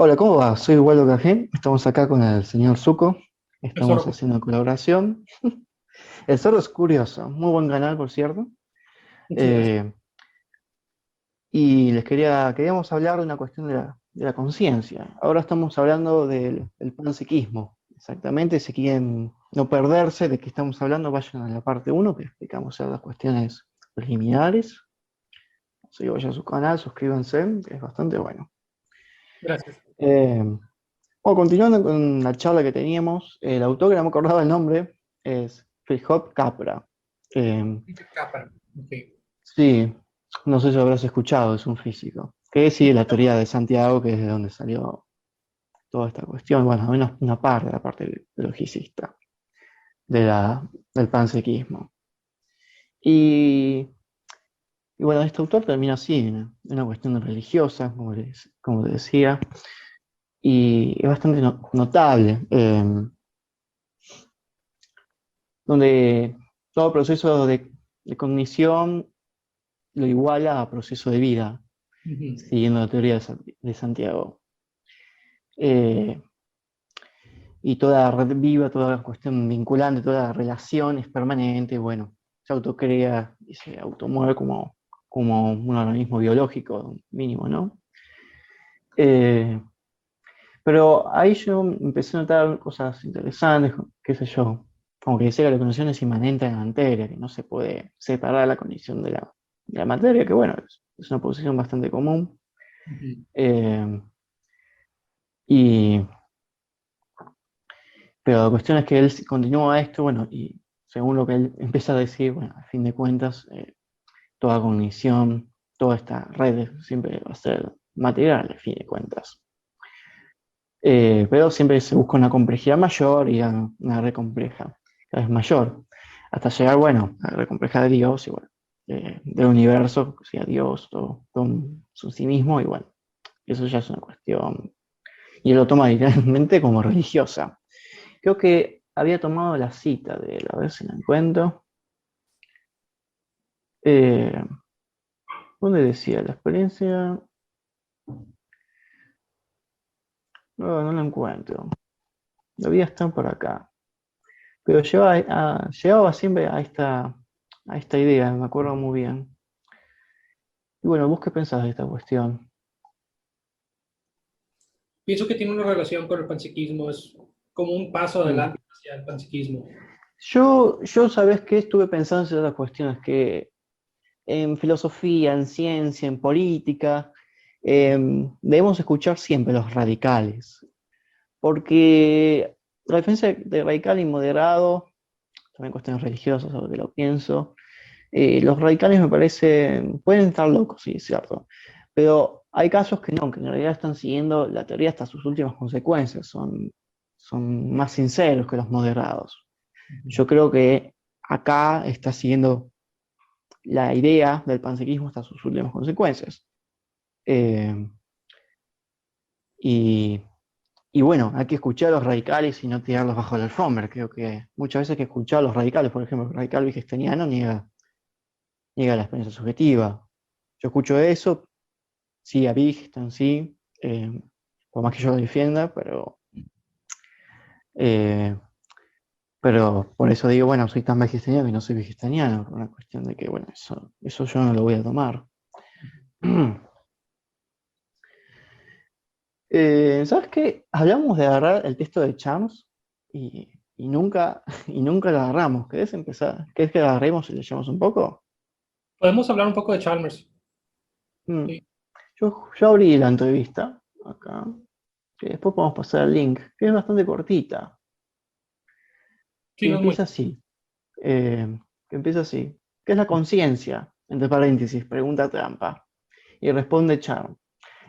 Hola, ¿cómo va? Soy Waldo Café. Estamos acá con el señor Zuko. El Estamos zorro. haciendo colaboración. El Zorro es curioso. Muy buen canal, por cierto. Muchas gracias. Eh, y queríamos hablar de una cuestión de la conciencia. Ahora estamos hablando del panpsiquismo. Exactamente, si quieren no perderse de qué estamos hablando, vayan a la parte uno que explicamos las cuestiones preliminares. Así que vayan a su canal, suscríbanse, que es bastante bueno. Gracias. Eh, Bueno, continuando con la charla que teníamos, el autor que no me acordaba el nombre es Fritjof Capra. Eh, Capa. Ok. sí, no sé si lo habrás escuchado, es un físico. Que sigue la teoría de Santiago, que es de donde salió toda esta cuestión, bueno, al menos una parte de la parte logicista del panpsiquismo. Y, y bueno, este autor termina así, en una cuestión religiosa, como decía, y es bastante notable. Donde todo proceso de cognición lo iguala a proceso de vida, Ujú. siguiendo la teoría de Santiago. Eh, y toda red viva, toda cuestión vinculante, toda relación es permanente, bueno, se autocrea y se automueve como un organismo biológico mínimo, ¿no? Eh, pero ahí yo empecé a notar cosas interesantes, qué sé yo, como que decía que la cognición es inmanente en la materia, que no se puede separar la cognición de la materia, que bueno, es una posición bastante común. Ujú. Eh, y, pero la cuestión es que él continúa esto, bueno, y según lo que él empieza a decir, bueno, a fin de cuentas, toda cognición, toda esta red siempre va a ser material, a fin de cuentas. Pero siempre se busca una complejidad mayor y una red compleja cada vez mayor, hasta llegar, bueno, a la red compleja de Dios y bueno, del universo, que sea Dios, todo su sí mismo y bueno, eso ya es una cuestión, y él lo toma literalmente como religiosa. Creo que había tomado la cita de él, a ver si la encuentro. Eh, ¿Dónde decía la experiencia? No, no la encuentro. Debía estar por acá. Pero llegaba siempre a esta idea, me acuerdo muy bien. Y bueno, ¿vos qué pensás de esta cuestión? Pienso que tiene una relación con el panpsiquismo, es como un paso Mm. adelante hacia el panpsiquismo. Yo, ¿sabés qué? Estuve pensando en ciertas cuestiones que en filosofía, en ciencia, en política, debemos escuchar siempre los radicales, porque la diferencia de radical y moderado, también cuestiones religiosas, sobre lo que lo pienso, los radicales me parecen, pueden estar locos, sí, es cierto, pero hay casos que no, que en realidad están siguiendo la teoría hasta sus últimas consecuencias, son más sinceros que los moderados. Ujú. Yo creo que acá está siguiendo la idea del panpsiquismo hasta sus últimas consecuencias. Eh, y, y bueno, hay que escuchar a los radicales y no tirarlos bajo la alfombra. Creo que muchas veces hay que escuchar a los radicales, por ejemplo, el radical wittgensteiniano niega la experiencia subjetiva. Yo escucho eso, sí, a Wittgenstein, sí, por más que yo lo defienda, eh, pero por eso digo, bueno, soy tan vegetariano que no soy vegetariano, por una cuestión de que, bueno, eso yo no lo voy a tomar. ¿Sabes qué? Hablamos de agarrar el texto de Chams y nunca, y nunca lo agarramos. ¿Querés empezar? ¿Querés que lo agarremos y le echamos un poco? Podemos hablar un poco de Chalmers. Mm. Sí, Yo abrí la entrevista acá, que después podemos pasar el link, que es bastante cortita, sí, que no es muy. empieza así, eh, que empieza así. ¿Qué es la conciencia? Entre paréntesis, pregunta trampa. Y responde Charm.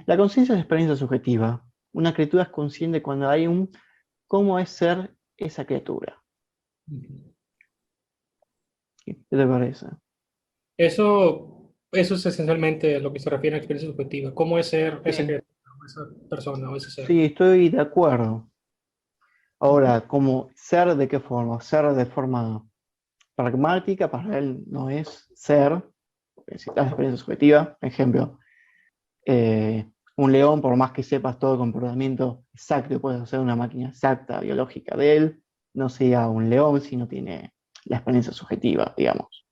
La conciencia es experiencia subjetiva. Una criatura es consciente cuando hay un cómo es ser esa criatura. Ujú. ¿Qué te parece? Eso es esencialmente lo que se refiere a experiencia subjetiva. ¿Cómo es ser esa Sí, criatura, o esa persona o ese ser? sí, estoy de acuerdo. Ujú. Ahora, ¿cómo ser de qué forma? Ser de forma pragmática, para él no es ser, porque si estás experiencia subjetiva, ejemplo, eh, un león, por más que sepas todo el comportamiento exacto, puedes hacer una máquina exacta, biológica de él, no sea un león si no tiene la experiencia subjetiva, digamos,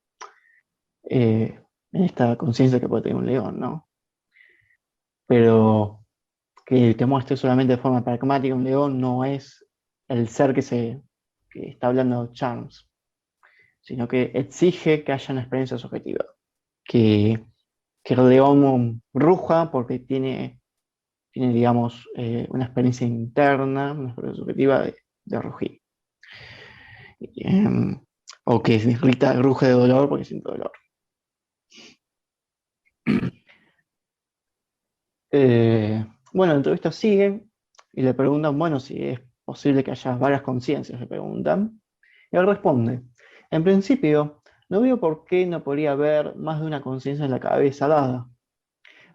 en esta conciencia que puede tener un león, ¿no? Pero que te muestre solamente de forma pragmática un león no es el ser que está hablando Charles, sino que exige que haya una experiencia subjetiva, que, que el león ruja porque tiene digamos, una experiencia interna, una experiencia subjetiva de rugir. Eh, o que ruge de dolor porque siente dolor. Bueno, la entrevista sigue y le preguntan, bueno, si es posible que haya varias conciencias, le preguntan. Y él responde, en principio, no veo por qué no podría haber más de una conciencia en la cabeza dada,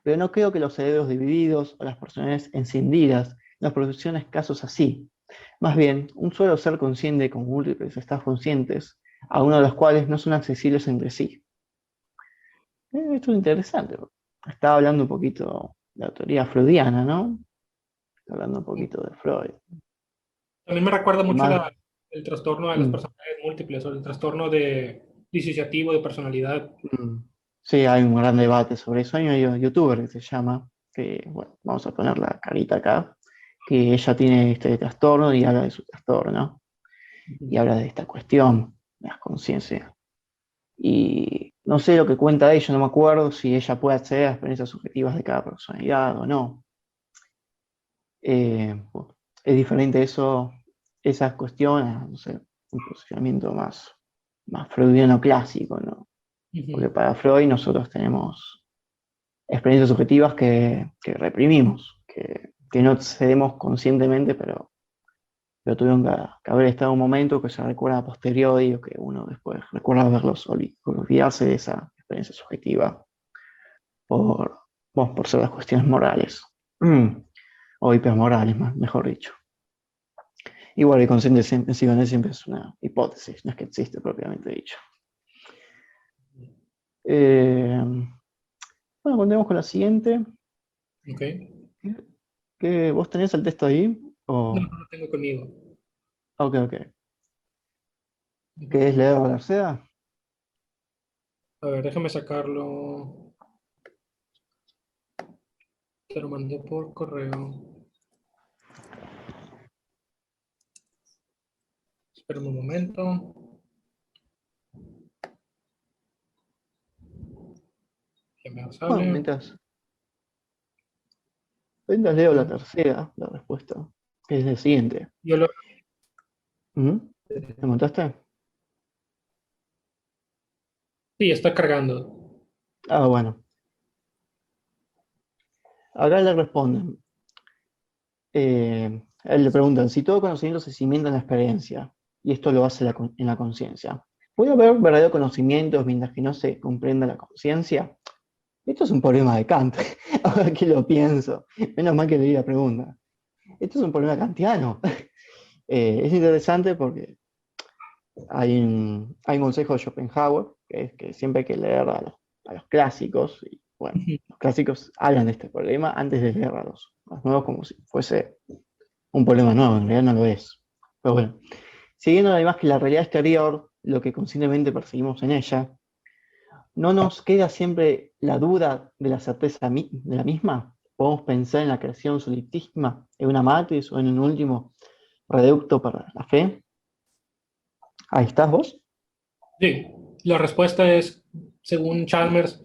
pero no creo que los cerebros divididos o las personalidades encendidas nos proporcionen casos así. Más bien, un solo ser consciente con múltiples estados conscientes, algunos de los cuales no son accesibles entre sí. Esto es interesante. Estaba hablando un poquito de la teoría freudiana, ¿no? Está hablando un poquito de Freud. También me recuerda Y mucho más, el trastorno de las mm, personalidades múltiples o el trastorno de disociativo de personalidad. sí, hay un gran debate sobre eso. Hay un youtuber que se llama, que, bueno, vamos a poner la carita acá, que ella tiene este trastorno y habla de su trastorno, y habla de esta cuestión, de las conciencias. Y no sé lo que cuenta ella, no me acuerdo si ella puede acceder a experiencias subjetivas de cada personalidad o no. Bueno, es diferente eso, esas cuestiones, no sé, un posicionamiento más freudiano clásico, ¿no? Porque Ujú. para Freud nosotros tenemos experiencias subjetivas que reprimimos, que no cedemos conscientemente, pero tuvieron que haber estado un momento que se recuerda a posteriori o que uno después recuerda verlos olvidarse de esa experiencia subjetiva por, bueno, por ser las cuestiones morales. O hipermorales, mejor dicho. Igual el consciente siempre es una hipótesis, no es que existe propiamente dicho. Eh, bueno, continuemos con la siguiente. Ok. ¿Vos tenés el texto ahí? No, O, no lo tengo conmigo. ok, ok. Ujú. ¿Qué es leer o García? A ver, déjame sacarlo. Te lo mandé por correo. Espera un momento. Ya me Bueno, sale. mientras leo la tercera, la respuesta, que es la siguiente. Yo lo. ¿Mm? ¿Me montaste? Sí, está cargando. Ah, bueno. Acá le responden. A él le preguntan, si todo conocimiento se cimienta en la experiencia, y esto lo hace en la conciencia, ¿puede haber verdadero conocimiento mientras que no se comprenda la conciencia? Esto es un problema de Kant, ahora que lo pienso. Menos mal que leí la pregunta. Esto es un problema kantiano. Es interesante porque hay un consejo de Schopenhauer, que es que siempre hay que leer a los clásicos, y bueno, Ujú. los clásicos hablan de este problema antes de leer a los nuevos como si fuese un problema nuevo, en realidad no lo es. Pero bueno, siguiendo además que la realidad exterior, lo que conscientemente percibimos en ella, ¿no nos queda siempre la duda de la certeza de la misma? ¿Podemos pensar en la creación solipsisma, en una matriz o en un último reducto para la fe? Ahí estás vos. Sí, la respuesta es, según Chalmers,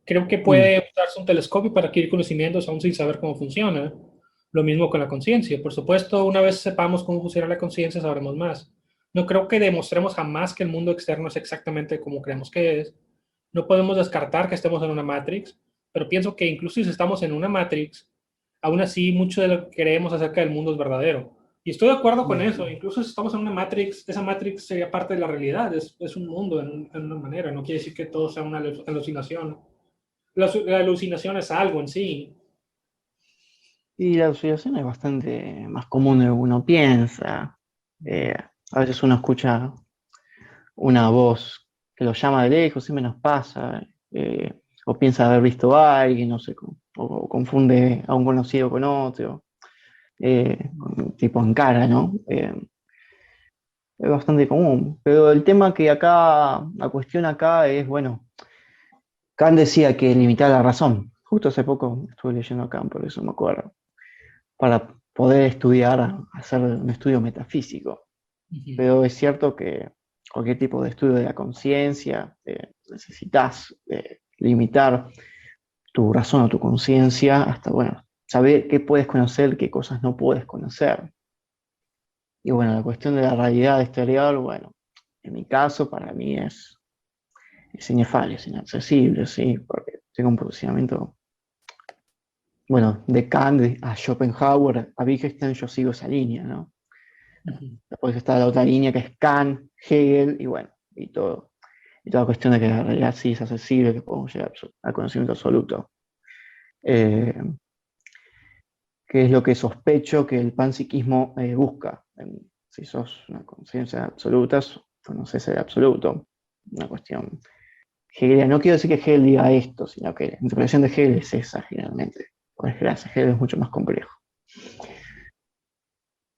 creo que Mm, puede usarse un telescopio para adquirir conocimientos aún sin saber cómo funciona. Lo mismo con la conciencia. Por supuesto, una vez sepamos cómo funciona la conciencia, sabremos más. No creo que demostremos jamás que el mundo externo es exactamente como creemos que es. No podemos descartar que estemos en una Matrix, pero pienso que incluso si estamos en una Matrix, aún así mucho de lo que creemos acerca del mundo es verdadero. Y estoy de acuerdo con mm. eso. Incluso si estamos en una Matrix, esa Matrix sería parte de la realidad. Es un mundo en una manera. No quiere decir que todo sea una alucinación. La alucinación es algo en sí. Y la oscilación es bastante más común de lo que uno piensa. Eh, a veces uno escucha una voz que lo llama de lejos, siempre nos pasa, o piensa haber visto a alguien, no sé, o confunde a un conocido con otro, tipo en cara, ¿no? Es bastante común. Pero el tema que acá, la cuestión acá es, bueno, Kant decía que limitar la razón. Justo hace poco estuve leyendo a Kant, por eso me acuerdo, para poder estudiar, hacer un estudio metafísico. Ujú. Pero es cierto que cualquier tipo de estudio de la conciencia, necesitas limitar tu razón o tu conciencia hasta, bueno, saber qué puedes conocer, qué cosas no puedes conocer. Y bueno, la cuestión de la realidad exterior, bueno, en mi caso, para mí es inefable, es inaccesible, ¿sí? Porque tengo un posicionamiento, bueno, de Kant a Schopenhauer, a Wittgenstein, yo sigo esa línea, ¿no? Ujú. Después está la otra línea que es Kant, Hegel, y bueno, y todo. Y toda cuestión de que la realidad sí es accesible, que podemos llegar al conocimiento absoluto. Eh, que es lo que sospecho que el panpsiquismo busca. Si sos una conciencia absoluta, conoces el absoluto. Una cuestión hegeliana. No quiero decir que Hegel diga esto, sino que la interpretación de Hegel es esa, generalmente. Por desgracia, Hegel es mucho más complejo.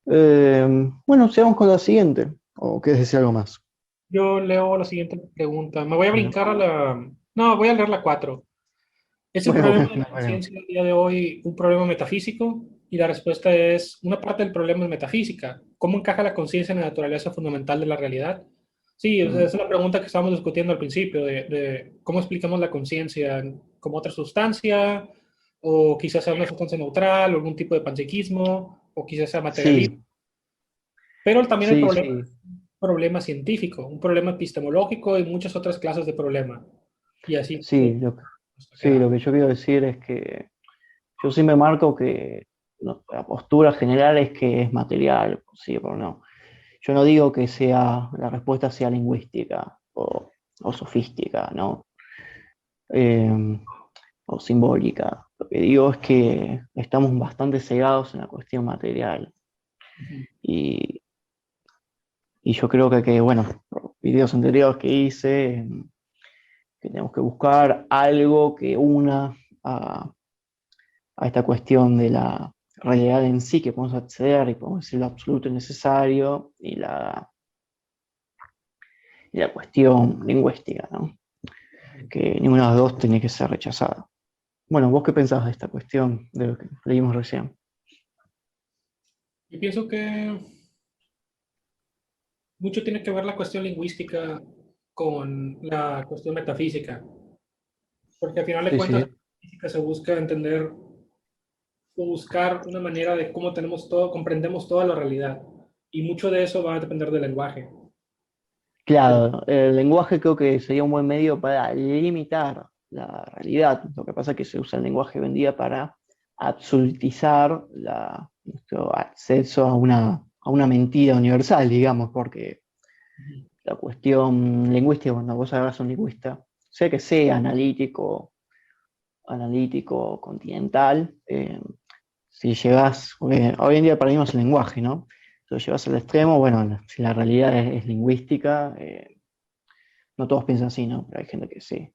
Bueno, sigamos con la siguiente. ¿O quieres decir algo más? Yo leo la siguiente pregunta. Me voy a Bueno, brincar a la... No, voy a leer la 4. ¿Es el bueno, problema de la bueno. conciencia al día de hoy un problema metafísico? Y la respuesta es, una parte del problema es metafísica. ¿Cómo encaja la conciencia en la naturaleza fundamental de la realidad? Sí, esa es la pregunta que estábamos discutiendo al principio, de cómo explicamos la conciencia como otra sustancia, o quizás sea una sustancia neutral, o algún tipo de panpsiquismo, o quizás sea materialismo. Sí, Pero también el sí, problema sí, es un problema científico, un problema epistemológico y muchas otras clases de problema. Y así sí. hasta Sí, lo quedar. que yo quiero decir es que yo sí me marco que la postura general es que es material, sí, pero no. Yo no digo que sea, la respuesta sea lingüística o sofística, ¿no? Eh, o simbólica. Lo que digo es que estamos bastante cegados en la cuestión material. Ujú. Y, y yo creo que, bueno, por videos anteriores que hice, que tenemos que buscar algo que una a esta cuestión de la realidad en sí, que podemos acceder y podemos decir lo absoluto y necesario, y la cuestión lingüística, ¿no? Que ninguna de las dos tiene que ser rechazada. Bueno, ¿vos qué pensás de esta cuestión de lo que leímos recién? Yo pienso que mucho tiene que ver la cuestión lingüística con la cuestión metafísica, porque al final de Sí, cuentas, sí, en la física se busca entender o buscar una manera de cómo tenemos todo, comprendemos toda la realidad, y mucho de eso va a depender del lenguaje. Del- claro, el lenguaje creo que sería un buen medio para limitar la realidad. Lo que pasa es que se usa el lenguaje hoy en día para absolutizar nuestro acceso a una mentira universal, digamos, porque la cuestión lingüística, cuando vos hablas a un lingüista, sea que sea analítico, continental, si llegas, hoy en día perdimos el lenguaje, ¿no? Si lo llevas al extremo, bueno, si la realidad es lingüística, no todos piensan así, ¿no? Pero hay gente que sí.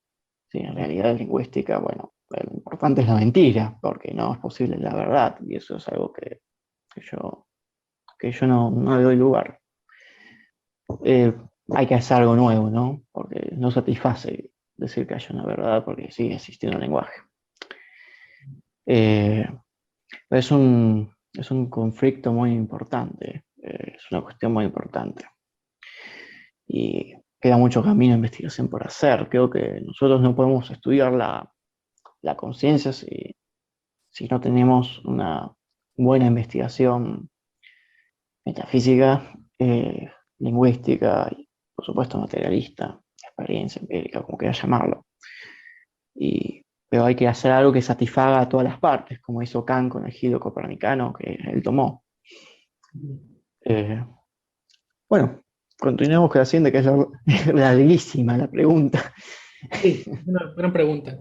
Sí, en realidad es lingüística, bueno, lo importante es la mentira, porque no es posible la verdad, y eso es algo que yo, que yo no le doy lugar. eh, Hay que hacer algo nuevo, ¿no? Porque no satisface decir que haya una verdad, porque sigue existiendo un lenguaje. Eh, es un conflicto muy importante, es una cuestión muy importante. Y queda mucho camino de investigación por hacer. Creo que nosotros no podemos estudiar la conciencia si no tenemos una buena investigación metafísica, lingüística y, por supuesto, materialista, experiencia empírica, como quieras llamarlo. Pero hay que hacer algo que satisfaga a todas las partes, como hizo Kant con el giro copernicano que él tomó. Eh, bueno, continuemos con la siguiente, que es larguísima la pregunta. Sí, una gran pregunta.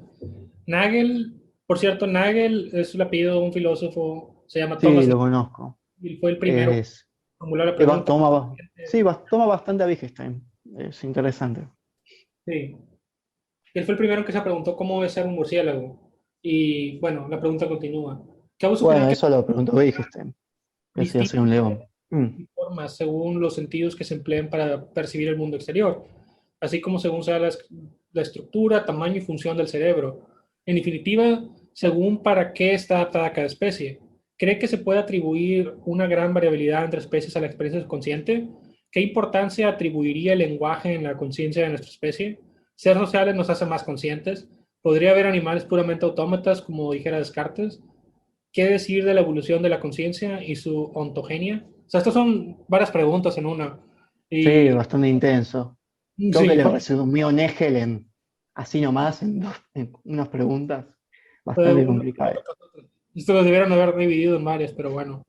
Nagel, por cierto, Nagel es el apellido de un filósofo, se llama Sí, Thomas lo Nagel, conozco. y fue el primero que Es, formuló la pregunta. sí, toma bastante a Wittgenstein. Es interesante. Sí. Él fue el primero que se preguntó cómo es ser un murciélago. Y bueno, la pregunta continúa. ¿Cabe suponer Bueno, que eso lo preguntó Wittgenstein. Eso ya soy un distintas león. formas según los sentidos que se empleen para percibir el mundo exterior, así como según sea la estructura, tamaño y función del cerebro? En definitiva, según para qué está adaptada cada especie. ¿Cree que se puede atribuir una gran variabilidad entre especies a la experiencia subconsciente? ¿Qué importancia atribuiría el lenguaje en la conciencia de nuestra especie? ¿Ser sociales nos hace más conscientes? ¿Podría haber animales puramente autómatas, como dijera Descartes? ¿Qué decir de la evolución de la conciencia y su ontogenia? O sea, estas son varias preguntas en una. Sí, Y bastante intenso. Creo que sí, le resumió Nagel en, así nomás, en unas preguntas fue bastante una complicadas. tras otra. Esto lo debieron haber dividido en varias, pero bueno.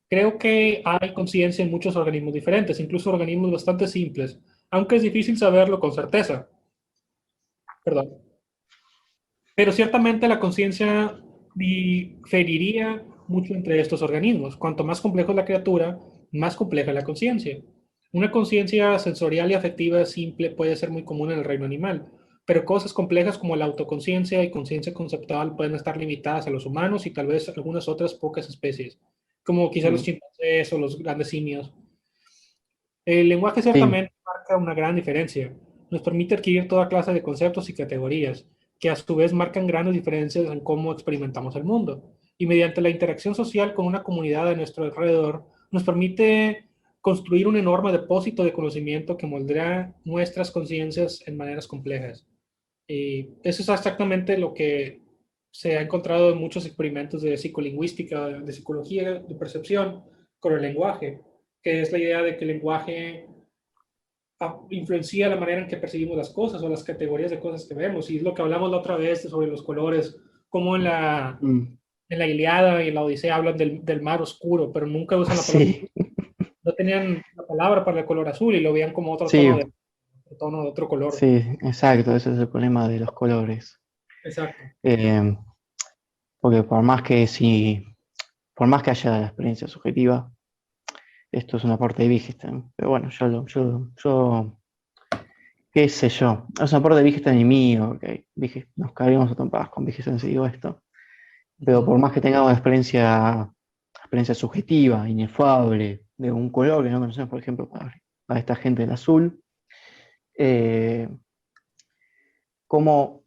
Creo que hay conciencia en muchos organismos diferentes, incluso organismos bastante simples, aunque es difícil saberlo con certeza. Perdón. Pero ciertamente la conciencia diferiría mucho entre estos organismos. Cuanto más complejo es la criatura, más compleja es la conciencia. Una conciencia sensorial y afectiva simple puede ser muy común en el reino animal, pero cosas complejas como la autoconciencia y conciencia conceptual pueden estar limitadas a los humanos y tal vez a algunas otras pocas especies, como quizás los Mm, chimpancés o los grandes simios. El lenguaje sí, ciertamente marca una gran diferencia. Nos permite adquirir toda clase de conceptos y categorías, que a su vez marcan grandes diferencias en cómo experimentamos el mundo. Y mediante la interacción social con una comunidad a nuestro alrededor, nos permite construir un enorme depósito de conocimiento que moldeará nuestras conciencias en maneras complejas. Y eso es exactamente lo que se ha encontrado en muchos experimentos de psicolingüística, de psicología, de percepción con el lenguaje, que es la idea de que el lenguaje influencia la manera en que percibimos las cosas o las categorías de cosas que vemos. Y es lo que hablamos la otra vez sobre los colores, como mm, en la Ilíada y en la Odisea hablan del mar oscuro, pero nunca usan la palabra, sí, no tenían la palabra para el color azul y lo veían como otro sí, tono de otro color. sí, exacto, ese es el problema de los colores. Exacto. Eh, Porque por más que haya la experiencia subjetiva, esto es una parte de Wittgenstein. Pero bueno, qué sé yo, es una parte de Wittgenstein y mío, que nos caeríamos a trompadas con Wittgenstein si digo esto. Pero por Ujú. más que tengamos experiencia subjetiva, inefable, de un color que no conocemos, por ejemplo, para esta gente del azul, eh, ¿cómo,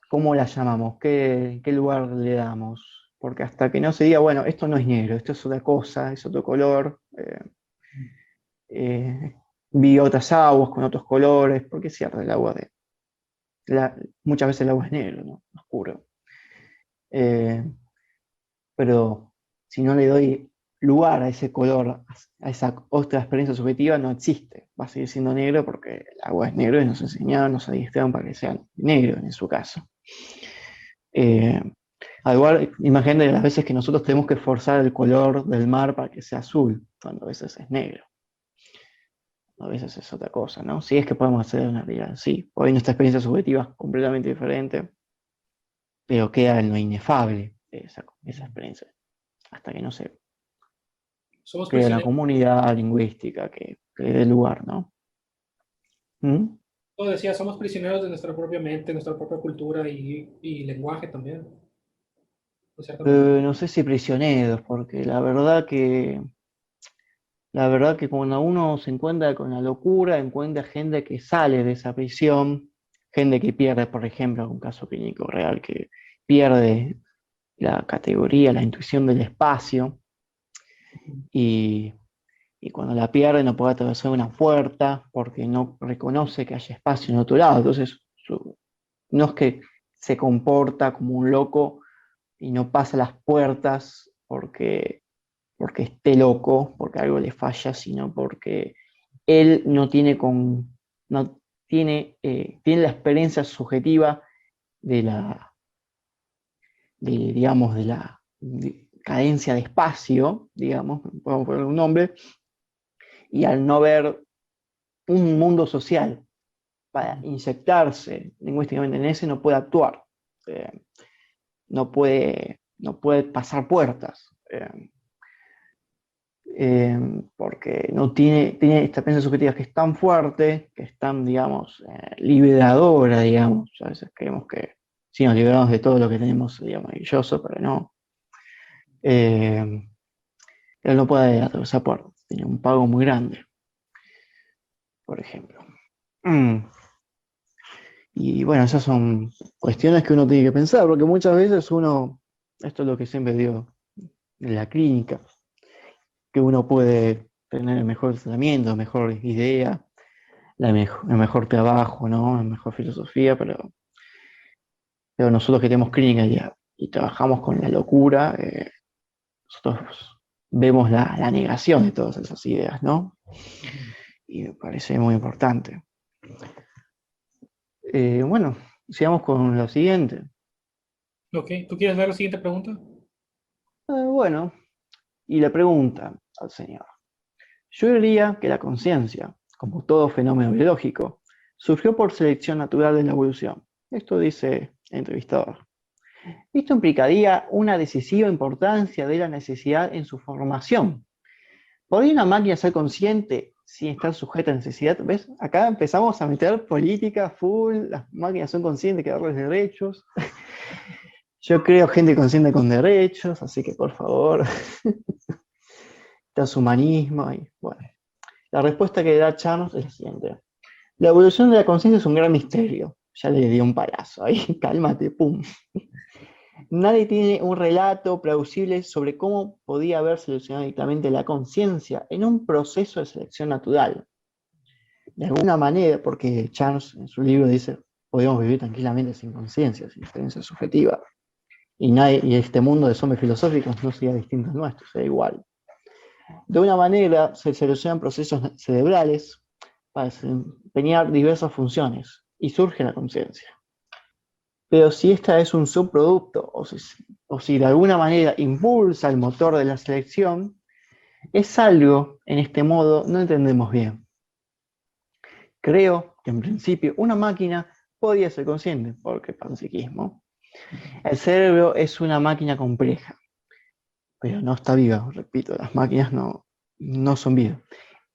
cómo la llamamos? ¿Qué lugar le damos? Porque hasta que no se diga, bueno, esto no es negro, esto es otra cosa, es otro color, eh, vi otras aguas con otros colores, porque es cierto, muchas veces el agua es negro, ¿no? Oscuro. Eh, pero si no le doy lugar a ese color, a esa otra experiencia subjetiva, no existe. Va a seguir siendo negro porque el agua es negro y nos enseñaron, nos adiestraron para que sea negro en su caso. Eh, Al igual, imagínate las veces que nosotros tenemos que forzar el color del mar para que sea azul, cuando a veces es negro, a veces es otra cosa, ¿no? Si es que podemos hacer una realidad, sí. Hoy nuestra experiencia subjetiva es completamente diferente, pero queda en lo inefable de esa experiencia, hasta que no se Somos crea una prisioneros, comunidad lingüística que le dé lugar, ¿no? ¿Mm? como decía, somos prisioneros de nuestra propia mente, nuestra propia cultura y lenguaje también, de cierta manera. No sé si prisioneros, porque la verdad que cuando uno se encuentra con la locura, encuentra gente que sale de esa prisión, gente que pierde, por ejemplo, un caso clínico real, que pierde la categoría, la intuición del espacio, y, y cuando la pierde no puede atravesar una puerta porque no reconoce que haya espacio en otro lado. Entonces, no es que se comporta como un loco y no pasa las puertas porque esté loco, porque algo le falla, sino porque él no tiene la experiencia subjetiva de digamos, de la cadencia de espacio, digamos, podemos poner un nombre, y al no ver un mundo social para inyectarse lingüísticamente en ese, no puede actuar, eh, no puede pasar puertas. Porque no tiene esta experiencia subjetiva que es tan fuerte, que es tan, digamos, liberadora, digamos. A veces creemos que si nos liberamos de todo lo que tenemos sería maravilloso, pero no. Eh, Él no puede atravesar puertas, tiene un pago muy grande, por ejemplo. Mm. Y bueno, esas son cuestiones que uno tiene que pensar, porque muchas veces uno, esto es lo que siempre digo en la clínica, que uno puede tener el mejor tratamiento, la mejor idea, el mejor trabajo, ¿no? La mejor filosofía, pero nosotros que tenemos clínica y trabajamos con la locura, nosotros vemos la negación de todas esas ideas, ¿no? Y me parece muy importante. Bueno, sigamos con lo siguiente. Ok, ¿tú quieres ver la siguiente pregunta? Bueno, y le pregunta al señor. Yo diría que la conciencia, como todo fenómeno biológico, surgió por selección natural de la evolución. Esto dice el entrevistador. Esto implicaría una decisiva importancia de la necesidad en su formación. ¿Podría una máquina ser consciente sin estar sujeta a necesidad? ¿Ves? Acá empezamos a meter política full, las máquinas son conscientes que darles derechos. Yo creo gente consciente con derechos, así que por favor, transhumanismo y bueno. La respuesta que da Charles es la siguiente. La evolución de la conciencia es un gran misterio. Ya le di un palazo ahí, cálmate, pum. Nadie tiene un relato plausible sobre cómo podía haber seleccionado directamente la conciencia en un proceso de selección natural. De alguna manera, porque Charles en su libro dice, podemos vivir tranquilamente sin conciencia, sin experiencia subjetiva. Y este mundo de zombies filosóficos no sería distinto al nuestro, sería igual. De una manera, se seleccionan procesos cerebrales para desempeñar diversas funciones y surge la conciencia. Pero si esta es un subproducto o si de alguna manera impulsa el motor de la selección, es algo, en este modo, no entendemos bien. Creo que en principio una máquina podía ser consciente, porque panpsiquismo. El cerebro es una máquina compleja, pero no está viva, repito, las máquinas no son vivas.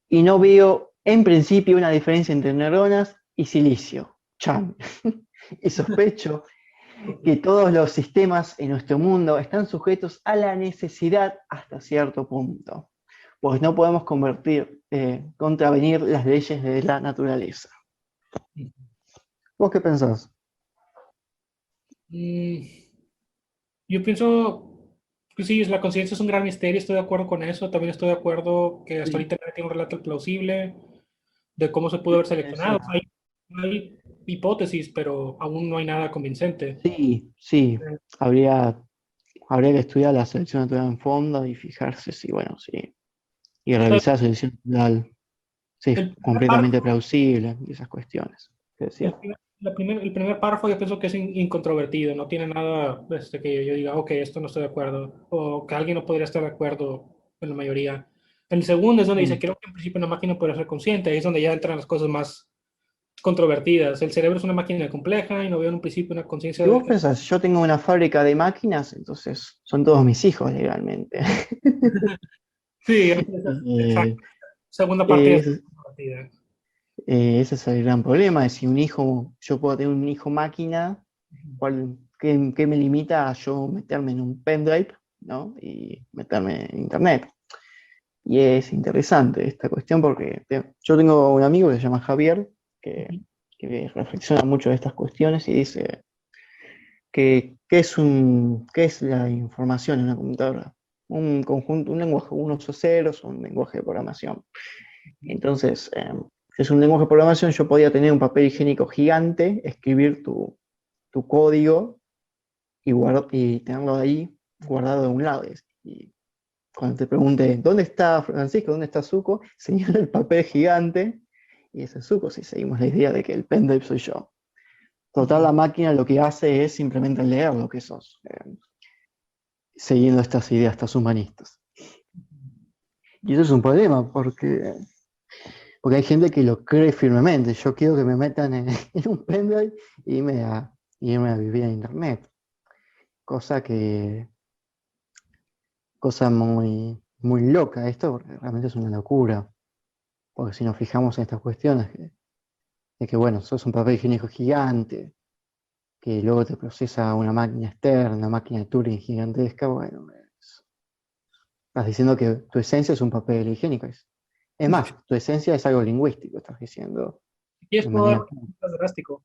Y no veo en principio una diferencia entre neuronas y silicio, chan. Y sospecho que todos los sistemas en nuestro mundo están sujetos a la necesidad hasta cierto punto, pues no podemos contravenir las leyes de la naturaleza. ¿Vos qué pensás? Mm, yo pienso que sí, la conciencia es un gran misterio, estoy de acuerdo con eso. También estoy de acuerdo que hasta Sí, ahorita nadie tiene un relato plausible de cómo se pudo haber seleccionado. Hay hipótesis, pero aún no hay nada convincente. sí, habría, habría que estudiar la selección natural en fondo y fijarse si, bueno, sí, y revisar la selección natural, sí, es El primer completamente párrafo, plausible y esas cuestiones que decía. el primer párrafo yo pienso que es incontrovertido, no tiene nada que yo diga, ok, esto no estoy de acuerdo, o que alguien no podría estar de acuerdo en la mayoría. El segundo es donde dice, Mm. creo que en principio una máquina podría ser consciente, ahí es donde ya entran las cosas más controvertidas. El cerebro es una máquina compleja y no veo en un principio una conciencia Si vos de... pensás, yo tengo una fábrica de máquinas, entonces son todos mis hijos legalmente. Sí, exacto. Eh, Segunda parte ya es ese, controvertida. ese es el gran problema, es si un hijo, yo puedo tener un hijo máquina, ¿qué me limita a yo meterme en un pendrive, ¿no? Y meterme en internet? Y es interesante esta cuestión porque yo tengo un amigo que se llama Javier, que, que reflexiona mucho de estas cuestiones y dice qué es la información en una computadora. Un conjunto, un lenguaje, unos o ceros, un lenguaje de programación. Entonces, si es un lenguaje de programación, yo podía tener un papel higiénico gigante, escribir tu código y tenerlo ahí guardado de un lado. Y cuando te pregunte, ¿dónde está Francisco? ¿Dónde está Zuko? Señala el papel gigante y ese es Zuko, si seguimos la idea de que el pendrive soy yo. Total, la máquina lo que hace es simplemente leer lo que sos, siguiendo estas ideas, estas humanistas. Y eso es un problema porque hay gente que lo cree firmemente. Yo quiero que me metan en un pendrive y irme a vivir en internet. Cosa que, cosa muy loca esto, porque realmente es una locura. Porque si nos fijamos en estas cuestiones, de que bueno, sos un papel higiénico gigante, que luego te procesa una máquina externa, una máquina de Turing gigantesca, bueno, estás diciendo que tu esencia es un papel higiénico. Es más, tu esencia es algo lingüístico, estás diciendo Si quieres, de puedo dar manera... un ejemplo más drástico.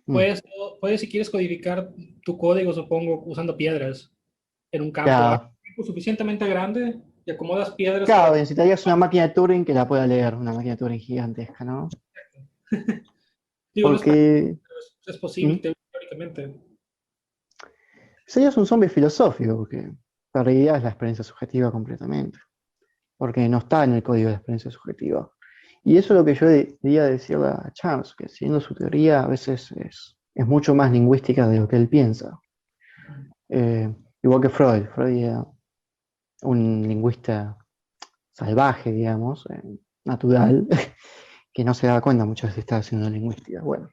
Mm, Puedes, si quieres, codificar tu código, supongo, usando piedras en un campo. Hay claro, un campo suficientemente grande y acomodas piedras para claro, que... necesitarías una máquina de Turing que la pueda leer, una máquina de Turing gigantesca, ¿no? Digo, no es práctico, Porque pero es posible ¿mm? teóricamente. Serías un zombie filosófico, porque perderías la experiencia subjetiva completamente, porque no está en el código de la experiencia subjetiva. Y eso es lo que yo quería decirle a Chance, que siendo su teoría a veces es mucho más lingüística de lo que él piensa. Eh, igual que Freud. Freud era un lingüista salvaje, digamos, natural, que no se daba cuenta muchas veces estaba haciendo lingüística. Bueno,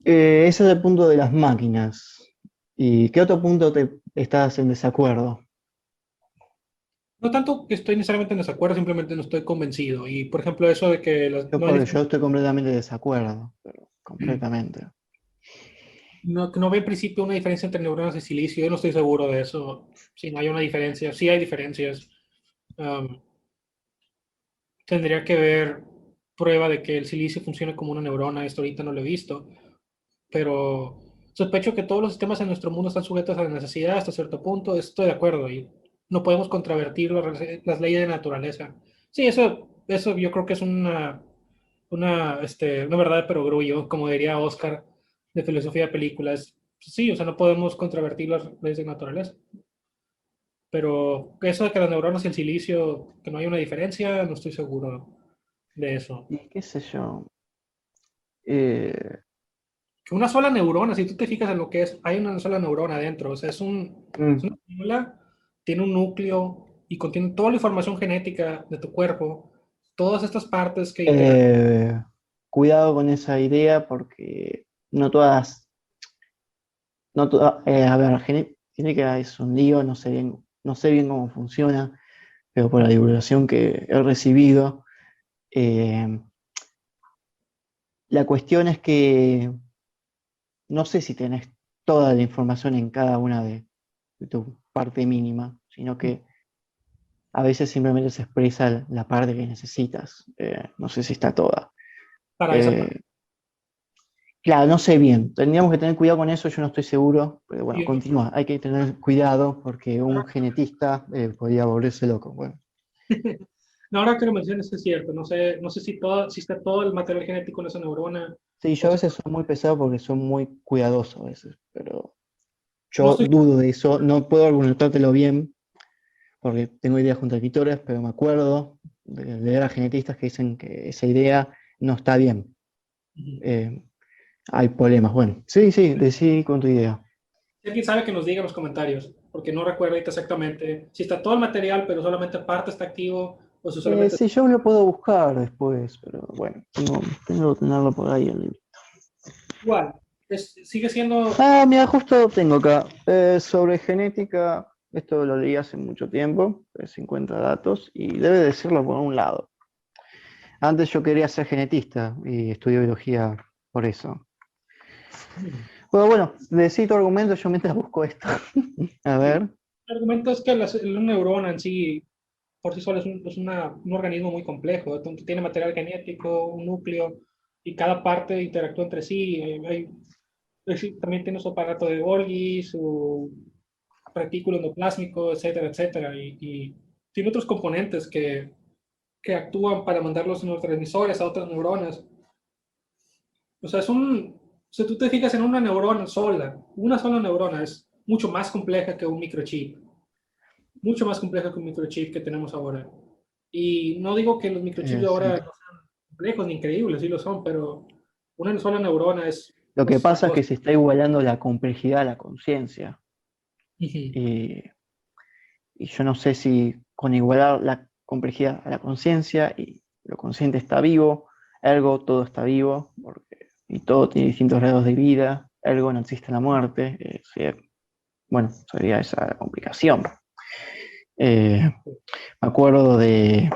ese es el punto de las máquinas. ¿Y qué otro punto te estás en desacuerdo? No tanto que estoy necesariamente en desacuerdo, simplemente no estoy convencido. Y, por ejemplo, eso de que Yo, no hay porque yo diferencia, estoy completamente de desacuerdo, pero completamente. no, que no ve en principio una diferencia entre neuronas de silicio. Yo no estoy seguro de eso. Si no hay una diferencia, sí hay diferencias. Um, Tendría que ver prueba de que el silicio funcione como una neurona. Esto ahorita no lo he visto, pero sospecho que todos los sistemas en nuestro mundo están sujetos a la necesidad hasta cierto punto. Estoy de acuerdo y no podemos contravertir las leyes de naturaleza. Sí, eso yo creo que es una verdad de perogrullo, como diría Oscar de filosofía de películas. Sí, o sea, no podemos contravertir las leyes de naturaleza. Pero eso de que las neuronas y el silicio, que no hay una diferencia, no estoy seguro de eso. Y qué sé yo. eh, Que una sola neurona, si tú te fijas en lo que es, hay una sola neurona dentro, o sea, es mm, una célula, tiene un núcleo y contiene toda la información genética de tu cuerpo, todas estas partes que interactúan. eh, cuidado con esa idea porque no todas, no a ver, genética es un lío, no sé bien cómo funciona, pero por la divulgación que he recibido, eh, la cuestión es que no sé si tenés toda la información en cada una de tu parte mínima, sino que a veces simplemente se expresa la parte que necesitas. No sé si está toda. Para esa parte. Eh, claro, no sé bien. Tendríamos que tener cuidado con eso, yo no estoy seguro, pero bueno, Y continúa. Hay que tener cuidado porque un genetista podría volverse loco. Bueno, no, ahora que lo mencionas es cierto, no sé si está todo el material genético en esa neurona, sí, yo o a si veces soy muy pesado porque soy muy cuidadoso a veces, pero no yo estoy, dudo de eso. No puedo argumentártelo bien porque tengo ideas contradictorias, pero me acuerdo de leer a genetistas que dicen que esa idea no está bien. Eh, hay problemas. Bueno, sí, sí, decí con tu idea. si alguien sabe que nos diga en los comentarios, porque no recuerdo ahorita exactamente si está todo el material, pero solamente parte está activo, o si solamente... Sí, yo lo puedo buscar después, pero bueno, tengo que tenerlo por ahí el libro. Igual, sigue siendo... Ah, mira, justo lo tengo acá. Sobre genética, esto lo leí hace mucho tiempo, 50 datos, y debe decirlo por un lado. Antes yo quería ser genetista y estudié biología por eso. Bueno, decí tu argumento, yo mientras busco esto. A Sí. ver. El argumento es que la neurona en sí, por sí sola, un organismo muy complejo. Entonces, tiene material genético, un núcleo, y cada parte interactúa entre sí. También tiene su aparato de Golgi, su retículo endoplásmico, etcétera, etcétera. Y tiene otros componentes que actúan para mandar los neurotransmisores a otras neuronas. O sea, si tú te fijas en una sola neurona es mucho más compleja que un microchip, mucho más compleja que un microchip que tenemos ahora. Y no digo que los microchips de ahora Sí. no sean complejos ni increíbles, sí lo son, pero una sola neurona es Lo que otra pasa es cosa. que se está igualando la complejidad a la conciencia. Ujú. Y, y yo no sé si con igualar la complejidad a la conciencia y lo consciente está vivo, ergo todo está vivo, y todo tiene distintos grados de vida, ergo no existe la muerte. Bueno, sería esa la complicación. Me acuerdo de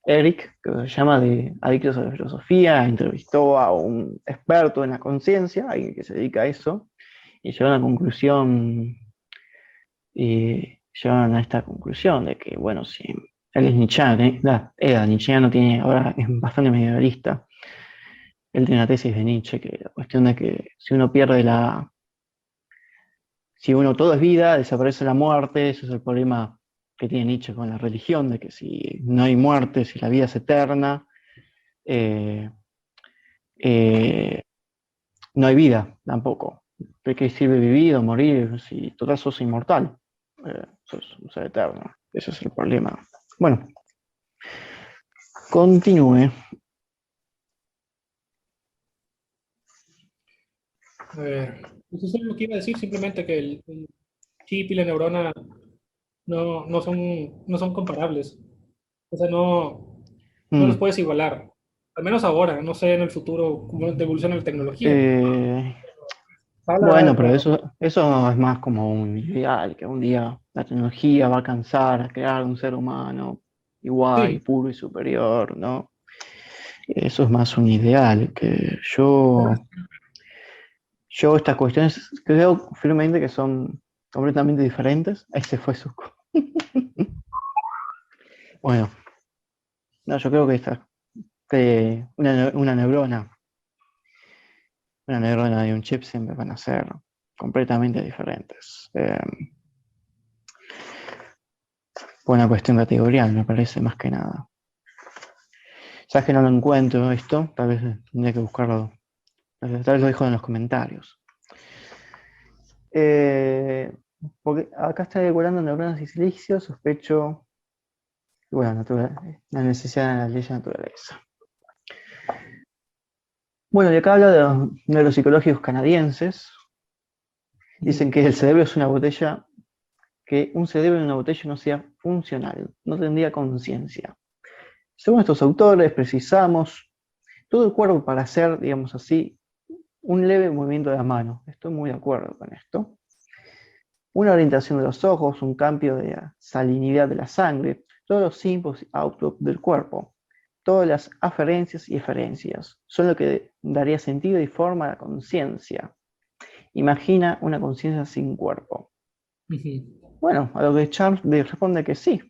Eric, que se llama de Adictos a la Filosofía, entrevistó a un experto en la conciencia, alguien que se dedica a eso, y llegaron a la conclusión, llegaron a esta conclusión de que, bueno, si él es nietzscheano, era nietzscheano, tiene, ahora es bastante medievalista. Él tiene una tesis de Nietzsche, que la cuestión de que si uno pierde si uno todo es vida, desaparece la muerte, ese es el problema que tiene Nietzsche con la religión, de que si no hay muerte, si la vida es eterna, eh, eh, no hay vida tampoco. ¿De qué sirve vivir o morir si total sos inmortal? Sos un ser eterno. Ese es el problema. Bueno, continúe. A ver, pues eso es lo que iba a decir, simplemente que el chip y la neurona no son comparables. O sea, no los Mm. puedes igualar. Al menos ahora, no sé en el futuro cómo evoluciona la tecnología. Eh, Habla bueno, de pero la- eso es más como un ideal, que un día la tecnología va a alcanzar a crear un ser humano igual, Sí, puro y superior, ¿no? Eso es más un ideal, que yo estas cuestiones creo firmemente que son completamente diferentes. Ese fue su... Bueno, no, yo creo que que una neurona y un chip siempre van a ser completamente diferentes. Por una cuestión categorial, me parece, más que nada. Sabes que no lo encuentro esto, tal vez tendría que buscarlo, tal vez lo dejo en los comentarios. Eh, Porque acá está regulando neuronas y silicio, sospecho, bueno, la necesidad de la ley de naturaleza. Bueno, y acá habla de los neuropsicológicos canadienses. Dicen que el cerebro es una botella, que un cerebro en una botella no sea funcional, no tendría conciencia. Según estos autores, precisamos todo el cuerpo para hacer, digamos así, un leve movimiento de la mano. Estoy muy de acuerdo con esto. Una orientación de los ojos, un cambio de la salinidad de la sangre, todos los inputs y outputs del cuerpo, todas las aferencias y eferencias, son lo que daría sentido y forma a la conciencia. Imagina una conciencia sin cuerpo. Bueno, a lo que Charles responde que sí.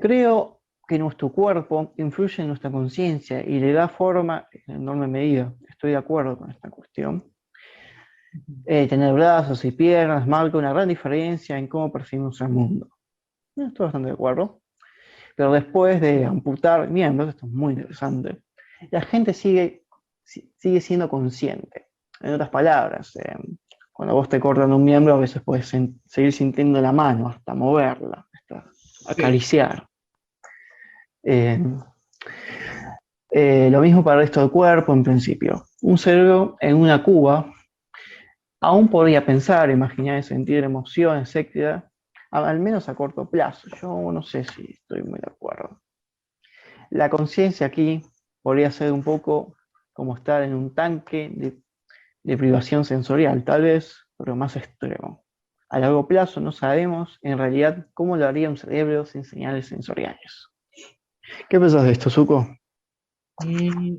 Creo que nuestro cuerpo influye en nuestra conciencia y le da forma en enorme medida. Estoy de acuerdo con esta cuestión. Tener brazos y piernas marca una gran diferencia en cómo percibimos el mundo. Estoy bastante de acuerdo. Pero después de amputar miembros, esto es muy interesante, la gente sigue siendo consciente. En otras palabras, cuando vos te cortan un miembro, a veces puedes seguir sintiendo la mano, hasta moverla, hasta sí. acariciar. Eh, lo mismo para el resto del cuerpo, en principio. Un cerebro en una cuba aún podría pensar, imaginar, sentir emociones, etcétera, al menos a corto plazo. Yo no sé si estoy muy de acuerdo. La conciencia aquí podría ser un poco como estar en un tanque de privación sensorial, tal vez, pero más extremo. A largo plazo no sabemos en realidad cómo lo haría un cerebro sin señales sensoriales. ¿Qué pensás de esto, Zuko? Mm,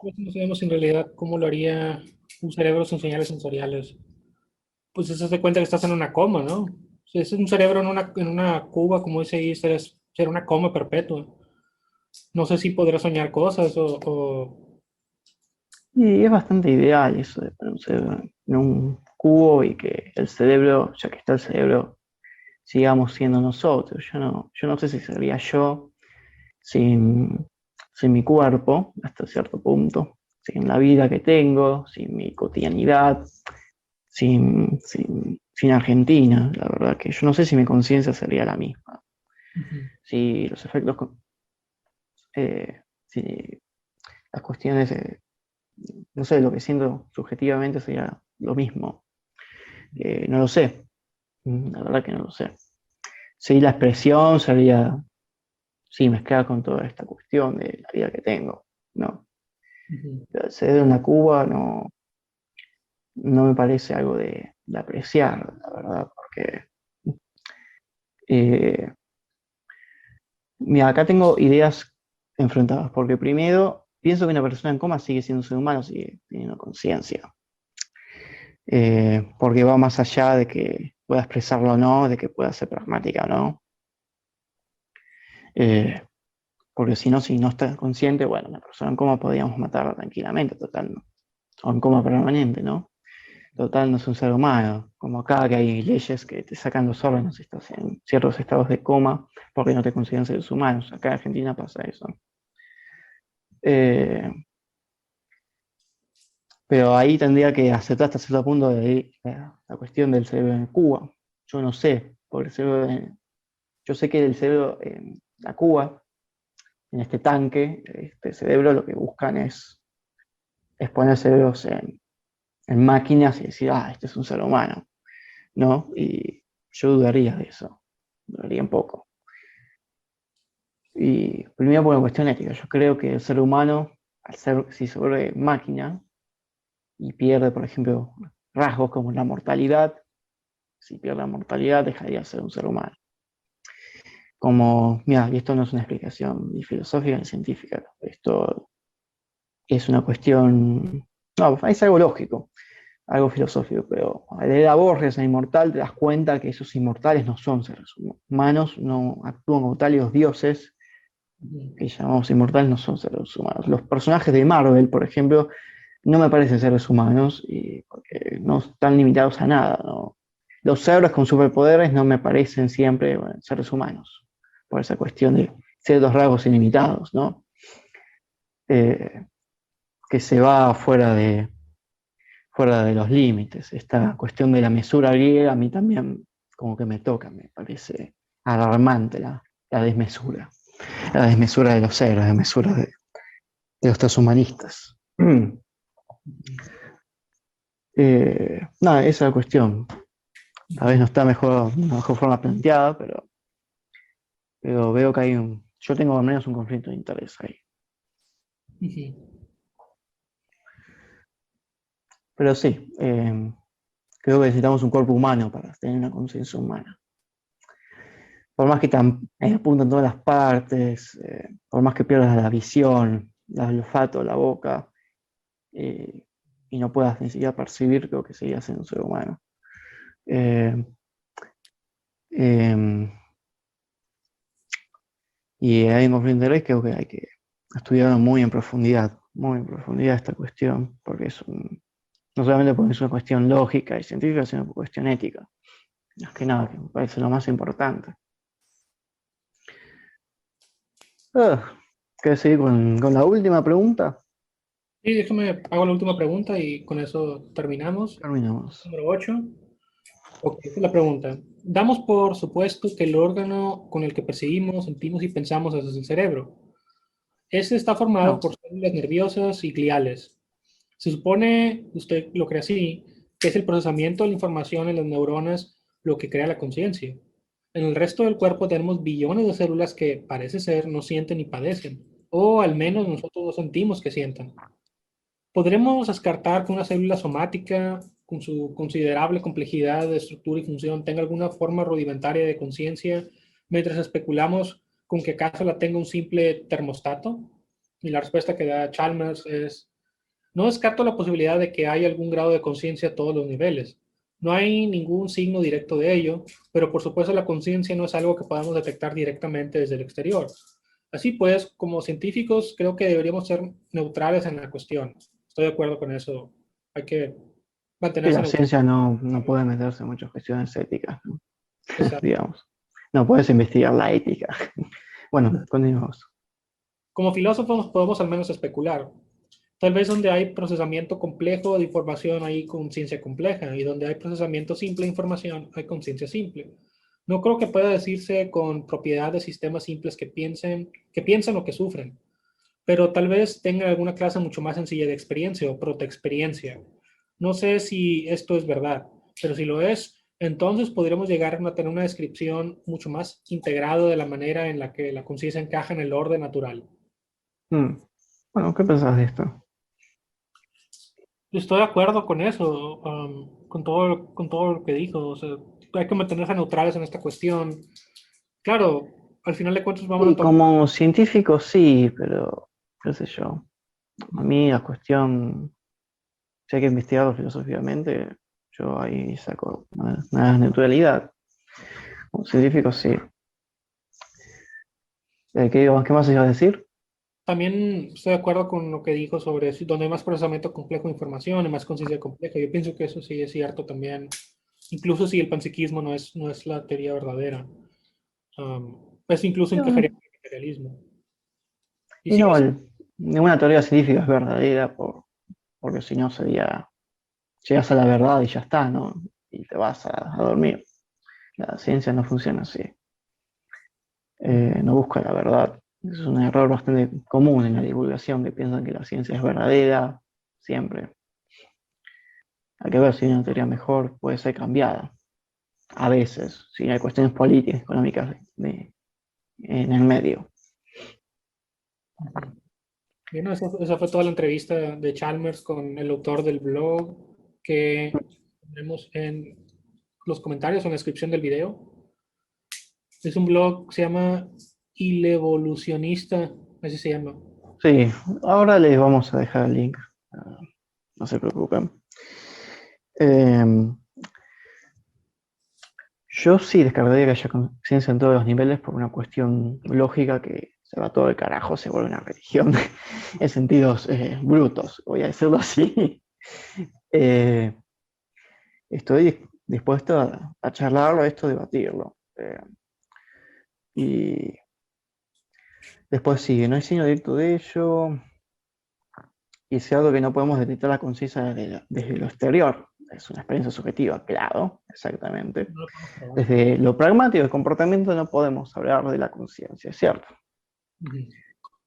pues no sabemos en realidad cómo lo haría un cerebro sin señales sensoriales. Pues eso se cuenta que estás en una coma, ¿no? O sea, es un cerebro en una cuba, como dice ahí, será una coma perpetua. No sé si podrá soñar cosas Y es bastante ideal eso de poner un cerebro en un cubo y que el cerebro, ya que está el cerebro, sigamos siendo nosotros. Yo no sé si sería yo sin, sin mi cuerpo, hasta cierto punto, sin la vida que tengo, sin mi cotidianidad, sin Argentina. La verdad que yo no sé si mi conciencia sería la misma. Ujú. Si los efectos, si las cuestiones, no sé, lo que siento subjetivamente sería lo mismo. No lo sé, la verdad que no lo sé. Sí, la expresión sería, sí, mezclar con toda esta cuestión de la vida que tengo, ¿no? Ujú. Acceder a una Cuba no me parece algo de apreciar, la verdad, porque eh, Mira, acá tengo ideas enfrentadas, porque primero pienso que una persona en coma sigue siendo un ser humano, sigue teniendo conciencia. Porque va más allá de que pueda expresarlo o no, de que pueda ser pragmática o no. Eh, Porque si no, si no está consciente, bueno, una persona en coma podríamos matarla tranquilamente, total, ¿no? O en coma permanente, ¿no? Total, no es un ser humano. Como acá que hay leyes que te sacan los órganos si estás en ciertos estados de coma porque no te consideran seres humanos. Acá en Argentina pasa eso. Eh, pero ahí tendría que aceptar hasta cierto punto de la cuestión del cerebro en Cuba. Yo no sé, porque yo sé que el cerebro en la Cuba, en este tanque, este cerebro, lo que buscan es poner cerebros en máquinas y decir, ah, este es un ser humano, ¿no? Y yo dudaría de eso, dudaría un poco. Y primero por una cuestión ética, yo creo que el ser humano, al ser, si se vuelve máquina y pierde, por ejemplo, rasgos como la mortalidad, si pierde la mortalidad dejaría de ser un ser humano. Como, mira, y esto no es una explicación ni filosófica ni científica, esto es una cuestión, no, es algo lógico, algo filosófico, pero al leer a Borges, a Inmortal, te das cuenta que esos inmortales no son seres humanos, no actúan como tales los dioses que llamamos inmortales, no son seres humanos. Los personajes de Marvel, por ejemplo, no me parecen seres humanos y porque no están limitados a nada, ¿no? Los héroes con superpoderes no me parecen siempre, bueno, seres humanos, por esa cuestión de ciertos rasgos ilimitados, ¿no? Eh, que se va fuera de los límites. Esta cuestión de la mesura griega a mí también como que me toca, me parece alarmante la desmesura de los héroes, la desmesura de los transhumanistas. Nada, esa es la cuestión. A veces no está mejor forma planteada, pero veo que hay yo tengo al menos un conflicto de interés ahí. Pero sí, creo que necesitamos un cuerpo humano para tener una conciencia humana. Por más que apuntan todas las partes, por más que pierdas la visión, el olfato, la boca, eh, y no puedas ni siquiera percibir, creo que seguirías siendo un ser humano. Eh, eh, y hay un conflicto de interés, creo que hay que estudiarlo muy en profundidad esta cuestión, porque no solamente porque es una cuestión lógica y científica, sino una cuestión ética. Más que nada, que me parece lo más importante. ¿Querés seguir con la última pregunta? Sí, déjame, hago la última pregunta y con eso terminamos. Terminamos. Número 8. Ok, esta es la pregunta. Damos por supuesto que el órgano con el que percibimos, sentimos y pensamos es el cerebro. Este está formado No. por células nerviosas y gliales. Se supone, usted lo cree así, que es el procesamiento de la información en las neuronas lo que crea la conciencia. En el resto del cuerpo tenemos billones de células que parece ser no sienten ni padecen, o al menos nosotros no sentimos que sientan. ¿Podremos descartar que una célula somática, con su considerable complejidad de estructura y función, tenga alguna forma rudimentaria de conciencia, mientras especulamos con que acaso la tenga un simple termostato? Y la respuesta que da Chalmers es, no descarto la posibilidad de que haya algún grado de conciencia a todos los niveles. No hay ningún signo directo de ello, pero por supuesto la conciencia no es algo que podamos detectar directamente desde el exterior. Así pues, como científicos, creo que deberíamos ser neutrales en la cuestión. Estoy de acuerdo con eso. Hay que Sí, mantenerse la neutral. ciencia no puede meterse en muchas cuestiones éticas, ¿no? Exacto. Digamos. No puedes investigar la ética. Bueno, continuamos. Como filósofos podemos al menos especular. Tal vez donde hay procesamiento complejo de información hay conciencia compleja y donde hay procesamiento simple de información hay conciencia simple. No creo que pueda decirse con propiedad de sistemas simples que piensan o que sufren, pero tal vez tengan alguna clase mucho más sencilla de experiencia o protoexperiencia. No sé si esto es verdad, pero si lo es, entonces podríamos llegar a tener una descripción mucho más integrada de la manera en la que la conciencia encaja en el orden natural. Mm. Bueno, ¿qué pensás de esto? Estoy de acuerdo con eso, con todo lo que dijo. O sea, hay que mantenerse neutrales en esta cuestión. Claro, al final de cuentas vamos a Y tomar. como científico sí, pero qué sé yo. A mí la cuestión, si hay que investigarlo filosóficamente, yo ahí saco una neutralidad. Como científico sí. ¿Qué más ibas a decir? También estoy de acuerdo con lo que dijo sobre donde hay más procesamiento complejo de información y más conciencia compleja. Yo pienso que eso sí es cierto también, incluso si el panpsiquismo no es la teoría verdadera. Eso incluso encajaría No, con el materialismo. Y y sí, no, ninguna teoría científica es verdadera porque si no sería, llegas a la verdad y ya está, ¿no? Y te vas a dormir. La ciencia no funciona así. No busca la verdad. Es un error bastante común en la divulgación que piensan que la ciencia es verdadera siempre. Hay que ver si una teoría mejor puede ser cambiada. A veces, si hay cuestiones políticas, económicas en el medio. bueno, esa fue toda la entrevista de Chalmers con el autor del blog que tenemos en los comentarios o en la descripción del video. Es un blog que se llama Ilevolucionista, así se llama. Sí, ahora les vamos a dejar el link. No se preocupen. Eh, yo sí descartaría que haya conciencia en todos los niveles por una cuestión lógica que se va todo el carajo, se vuelve una religión en sentidos brutos, voy a decirlo así. Eh, estoy dispuesto a charlarlo, a esto, debatirlo. Y después sigue, no hay signo directo de ello, y es algo que no podemos detectar la conciencia desde lo exterior. Es una experiencia subjetiva, claro, exactamente. No lo podemos probar. Desde lo pragmático del comportamiento no podemos hablar de la conciencia, es cierto. Ujú.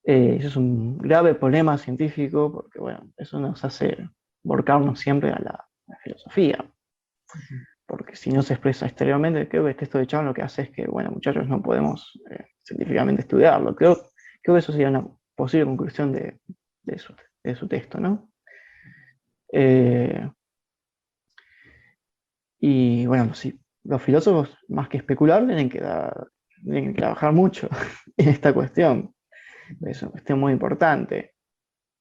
Eso es un grave problema científico porque, bueno, eso nos hace volcarnos siempre a la filosofía. Ujú. Porque si no se expresa exteriormente, creo que este texto de Chan lo que hace es que, bueno, muchachos, no podemos científicamente estudiarlo. Creo que eso sería una posible conclusión de su texto, ¿no? Eh, y bueno, sí, los filósofos, más que especular, tienen que trabajar mucho en esta cuestión. Es una cuestión muy importante.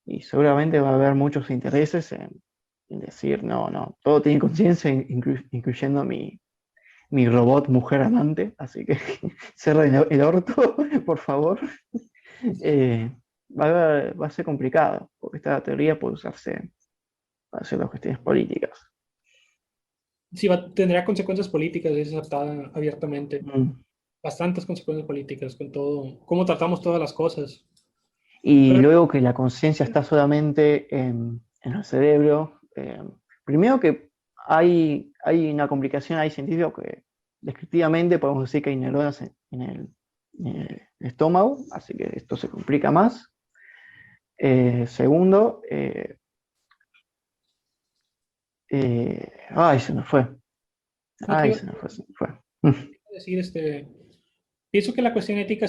Y seguramente va a haber muchos intereses en decir, no, no, todo tiene conciencia, incluyendo mi robot mujer amante, así que cierren el orto, por favor. Eh, va a ser complicado, porque esta teoría puede usarse para hacer las cuestiones políticas. Sí, tendrá consecuencias políticas, es aceptada abiertamente. Mm. Bastantes consecuencias políticas con todo, cómo tratamos todas las cosas. Y Pero luego que la conciencia está solamente en el cerebro. Primero que hay una complicación ahí científica que descriptivamente podemos decir que hay neuronas en el estómago, así que esto se complica más. Segundo, ay, se me fue. no te Ay, iba a se me fue. decir, pienso que la cuestión ética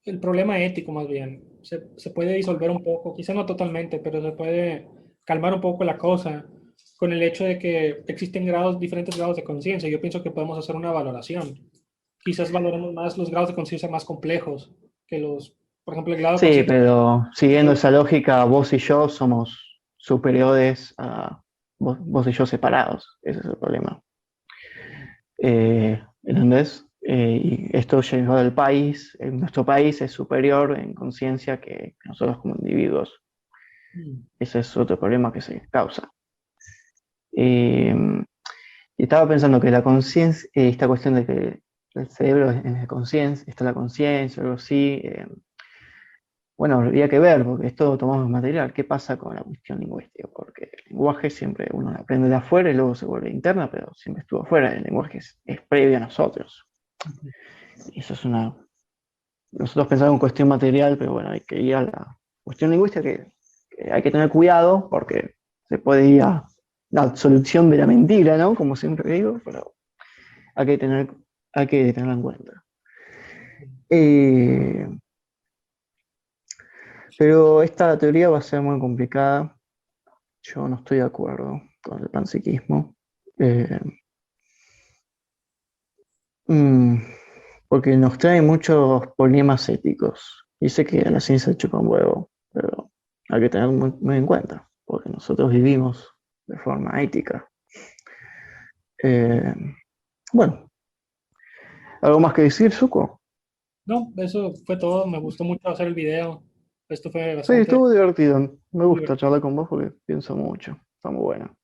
el problema ético más bien, se puede disolver un poco, quizá no totalmente, pero se puede calmar un poco la cosa con el hecho de que existen diferentes grados de conciencia. Yo pienso que podemos hacer una valoración. Quizás valoremos más los grados de conciencia más complejos que por ejemplo, el grado de Sí, conciencia. pero siguiendo esa lógica, vos y yo somos superiores a vos y yo separados. Ese es el problema. ¿Entendés? Y esto llevado al país, nuestro país es superior en conciencia que nosotros como individuos. Ese es otro problema que se causa. Eh, y estaba pensando que la conciencia, esta cuestión de que el cerebro es la conciencia, está la conciencia, algo así. Bueno, habría que ver, porque esto tomamos material. ¿Qué pasa con la cuestión lingüística? Porque el lenguaje siempre uno lo aprende de afuera y luego se vuelve interna, pero siempre estuvo afuera. El lenguaje es previo a nosotros. Y eso es una. Nosotros pensamos en cuestión material, pero bueno, hay que ir a la cuestión lingüística que hay que tener cuidado porque se puede ir a la absolución de la mentira, ¿no? Como siempre digo, pero hay que tener, hay que tenerlo en cuenta. Eh, pero esta teoría va a ser muy complicada. Yo no estoy de acuerdo con el panpsiquismo. Eh, Mm, porque nos trae muchos problemas éticos. Dice que la ciencia chupa un huevo, pero hay que tener muy en cuenta, porque nosotros vivimos de forma ética. Eh, bueno, ¿algo más que decir, Suco? No, eso fue todo. Me gustó mucho hacer el video. Esto fue Sí, bastante estuvo divertido. Me gusta divertido. charlar con vos porque pienso mucho. Está muy bueno.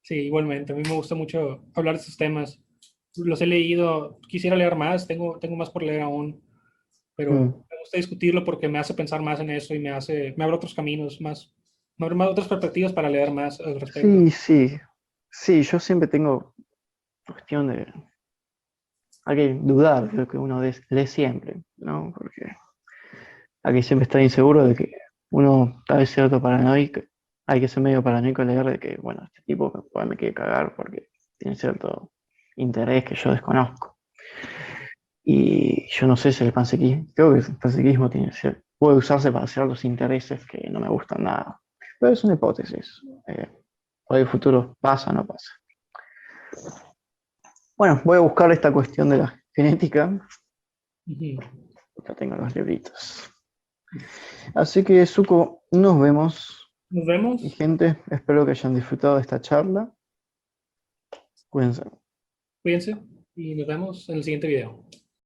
Sí, igualmente. A mí me gusta mucho hablar de estos temas. Los he leído, quisiera leer más, tengo más por leer aún, pero Mm. me gusta discutirlo porque me hace pensar más en eso y me abre otros caminos, me abre más otras perspectivas para leer más al respecto. Sí, sí. Sí, yo siempre tengo cuestión de... Hay que dudar de lo que uno lee siempre, ¿no? Porque hay que siempre estar inseguro de que uno tal vez sea otro paranoico. Hay que ser medio paranoico al leer de que, bueno, este tipo me quiere cagar porque tiene cierto interés que yo desconozco. Y yo no sé si el panpsiquismo, creo que el panpsiquismo puede usarse para ciertos intereses que no me gustan nada. Pero es una hipótesis. Por el futuro pasa o no pasa. Bueno, voy a buscar esta cuestión de la genética. Ujú. Ya tengo los libritos. Así que, Suco, nos vemos. Nos Y vemos, gente, espero que hayan disfrutado de esta charla. Cuídense. cuídense y nos vemos en el siguiente video.